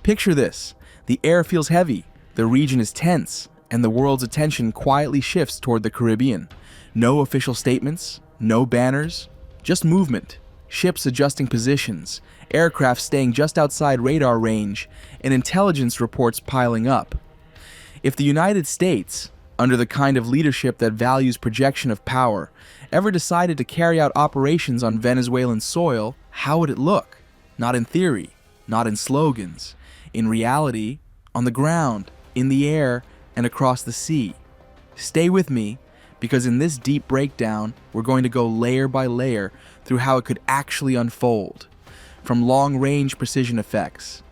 Picture this. The air feels heavy, the region is tense, and the world's attention quietly shifts toward the Caribbean. No official statements, no banners, just movement. Ships adjusting positions, aircraft staying just outside radar range, and intelligence reports piling up. If the United States, under the kind of leadership that values projection of power, ever decided to carry out operations on Venezuelan soil, how would it look? Not in theory, not in slogans. In reality, on the ground, in the air, and across the sea. Stay with me, because in this deep breakdown, we're going to go layer by layer through how it could actually unfold. From long-range precision effects,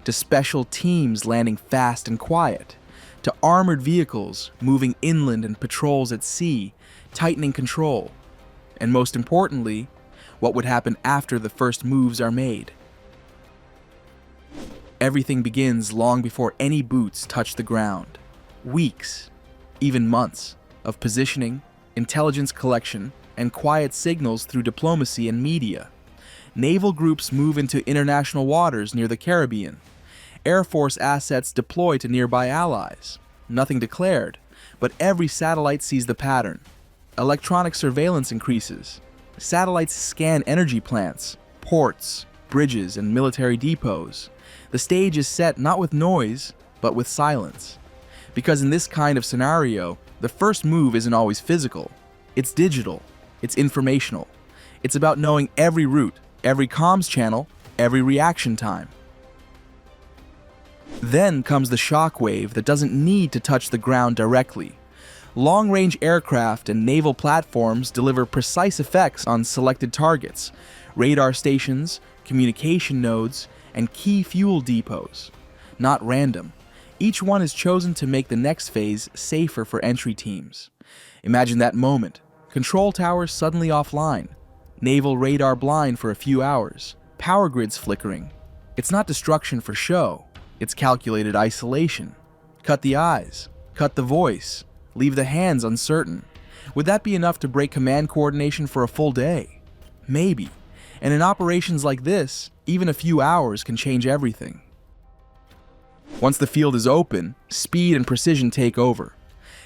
to special teams landing fast and quiet, to armored vehicles moving inland and patrols at sea, tightening control. And most importantly, what would happen after the first moves are made. Everything begins long before any boots touch the ground. Weeks, even months, of positioning, intelligence collection, and quiet signals through diplomacy and media. Naval groups move into international waters near the Caribbean. Air Force assets deploy to nearby allies. Nothing declared, but every satellite sees the pattern. Electronic surveillance increases. Satellites scan energy plants, ports, bridges, and military depots. The stage is set not with noise, but with silence. Because in this kind of scenario, the first move isn't always physical. It's digital. It's informational. It's about knowing every route, every comms channel, every reaction time. Then comes the shockwave that doesn't need to touch the ground directly. Long-range aircraft and naval platforms deliver precise effects on selected targets, radar stations, communication nodes, and key fuel depots. Not random. Each one is chosen to make the next phase safer for entry teams. Imagine that moment. Control towers suddenly offline. Naval radar blind for a few hours. Power grids flickering. It's not destruction for show. It's calculated isolation. Cut the eyes. Cut the voice. Leave the hands uncertain. Would that be enough to break command coordination for a full day? Maybe. And in operations like this, even a few hours can change everything. Once the field is open, speed and precision take over.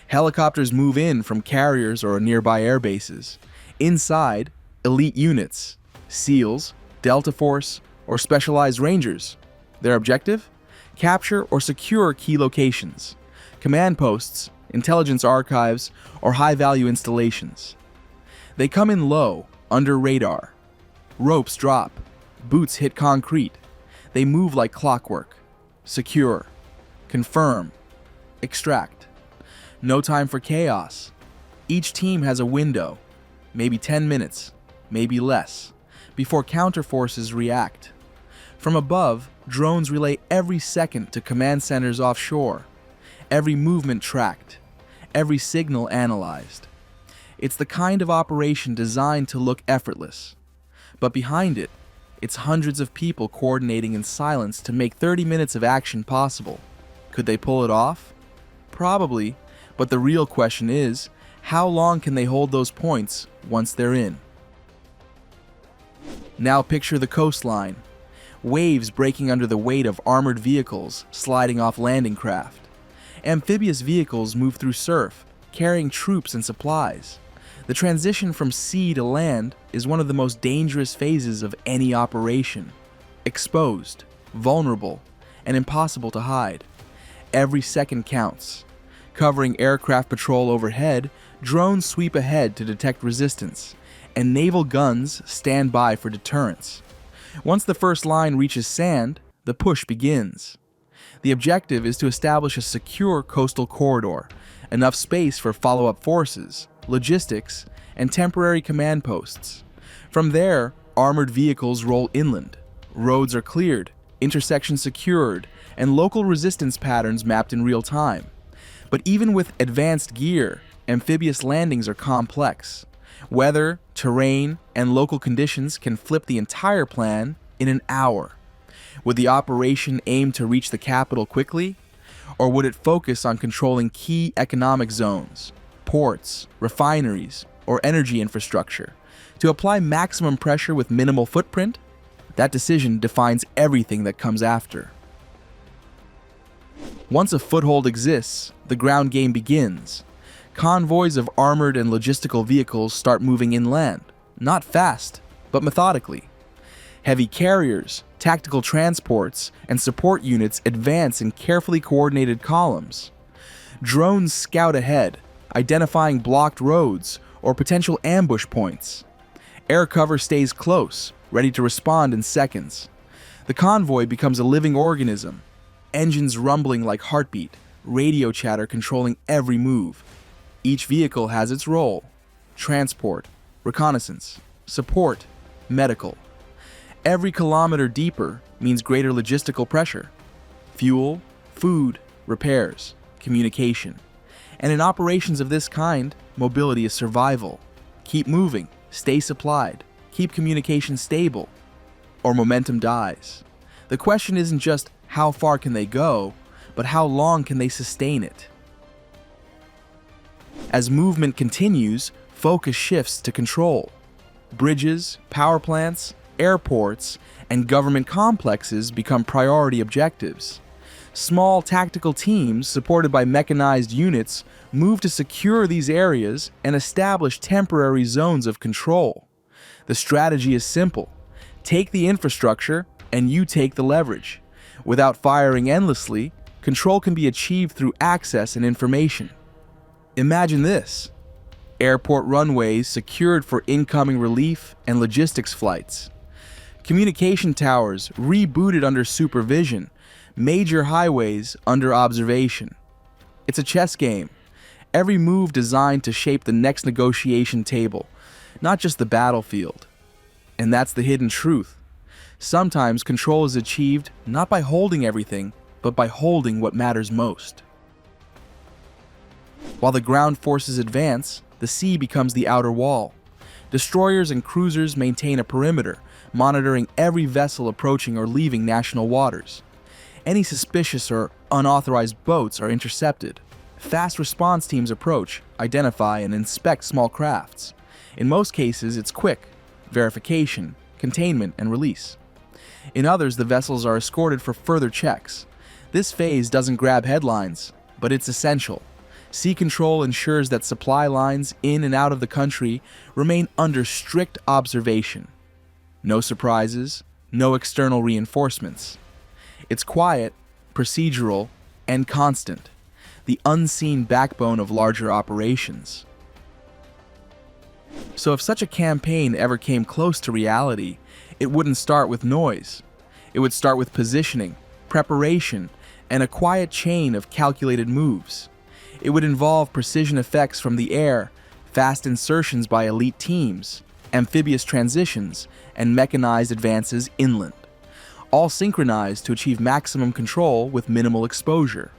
Helicopters move in from carriers or nearby air bases. Inside, elite units, SEALs, Delta Force, or specialized rangers. Their objective? Capture or secure key locations, command posts, intelligence archives, or high-value installations. They come in low, under radar. Ropes drop, boots hit concrete. They move like clockwork. Secure, confirm, extract. No time for chaos. Each team has a window, maybe 10 minutes, maybe less, before counterforces react. From above, drones relay every second to command centers offshore, every movement tracked, every signal analyzed. It's the kind of operation designed to look effortless. But behind it, it's hundreds of people coordinating in silence to make 30 minutes of action possible. Could they pull it off? Probably, but the real question is, how long can they hold those points once they're in? Now picture the coastline. Waves breaking under the weight of armored vehicles sliding off landing craft. Amphibious vehicles move through surf, carrying troops and supplies. The transition from sea to land is one of the most dangerous phases of any operation. Exposed, vulnerable, and impossible to hide. Every second counts. Covering aircraft patrol overhead, drones sweep ahead to detect resistance, and naval guns stand by for deterrence. Once the first line reaches sand, the push begins. The objective is to establish a secure coastal corridor, enough space for follow-up forces, logistics, and temporary command posts. From there, armored vehicles roll inland. Roads are cleared, intersections secured, and local resistance patterns mapped in real time. But even with advanced gear, amphibious landings are complex. Weather, terrain, and local conditions can flip the entire plan in an hour. Would the operation aim to reach the capital quickly? Or would it focus on controlling key economic zones, ports, refineries, or energy infrastructure, to apply maximum pressure with minimal footprint? That decision defines everything that comes after. Once a foothold exists, the ground game begins. Convoys of armored and logistical vehicles start moving inland, not fast, but methodically. Heavy carriers, tactical transports, and support units advance in carefully coordinated columns. Drones scout ahead, identifying blocked roads or potential ambush points. Air cover stays close, ready to respond in seconds. The convoy becomes a living organism, engines rumbling like heartbeat, radio chatter controlling every move. Each vehicle has its role: transport, reconnaissance, support, medical. Every kilometer deeper means greater logistical pressure: fuel, food, repairs, communication. And in operations of this kind, mobility is survival. Keep moving, stay supplied, keep communication stable, or momentum dies. The question isn't just how far can they go, but how long can they sustain it? As movement continues, focus shifts to control. Bridges, power plants, airports, and government complexes become priority objectives. Small tactical teams supported by mechanized units move to secure these areas and establish temporary zones of control. The strategy is simple: take the infrastructure and you take the leverage. Without firing endlessly, control can be achieved through access and information. Imagine this: airport runways secured for incoming relief and logistics flights. Communication towers rebooted under supervision, major highways under observation. It's a chess game, every move designed to shape the next negotiation table, not just the battlefield. And that's the hidden truth. Sometimes control is achieved not by holding everything, but by holding what matters most. While the ground forces advance, the sea becomes the outer wall. Destroyers and cruisers maintain a perimeter, monitoring every vessel approaching or leaving national waters. Any suspicious or unauthorized boats are intercepted. Fast response teams approach, identify, and inspect small crafts. In most cases, it's quick: verification, containment, and release. In others, the vessels are escorted for further checks. This phase doesn't grab headlines, but it's essential. Sea control ensures that supply lines in and out of the country remain under strict observation. No surprises, no external reinforcements. It's quiet, procedural, and constant, the unseen backbone of larger operations. So if such a campaign ever came close to reality, it wouldn't start with noise. It would start with positioning, preparation, and a quiet chain of calculated moves. It would involve precision effects from the air, fast insertions by elite teams, amphibious transitions, and mechanized advances inland, all synchronized to achieve maximum control with minimal exposure.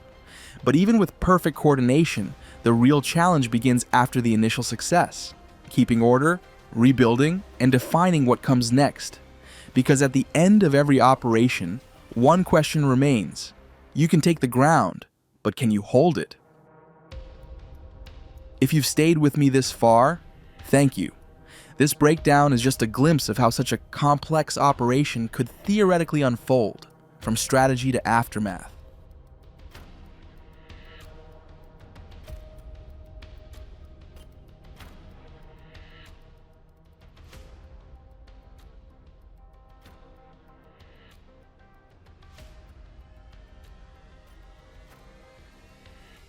But even with perfect coordination, the real challenge begins after the initial success: keeping order, rebuilding, and defining what comes next. Because at the end of every operation, one question remains: you can take the ground, but can you hold it? If you've stayed with me this far, thank you. This breakdown is just a glimpse of how such a complex operation could theoretically unfold, from strategy to aftermath.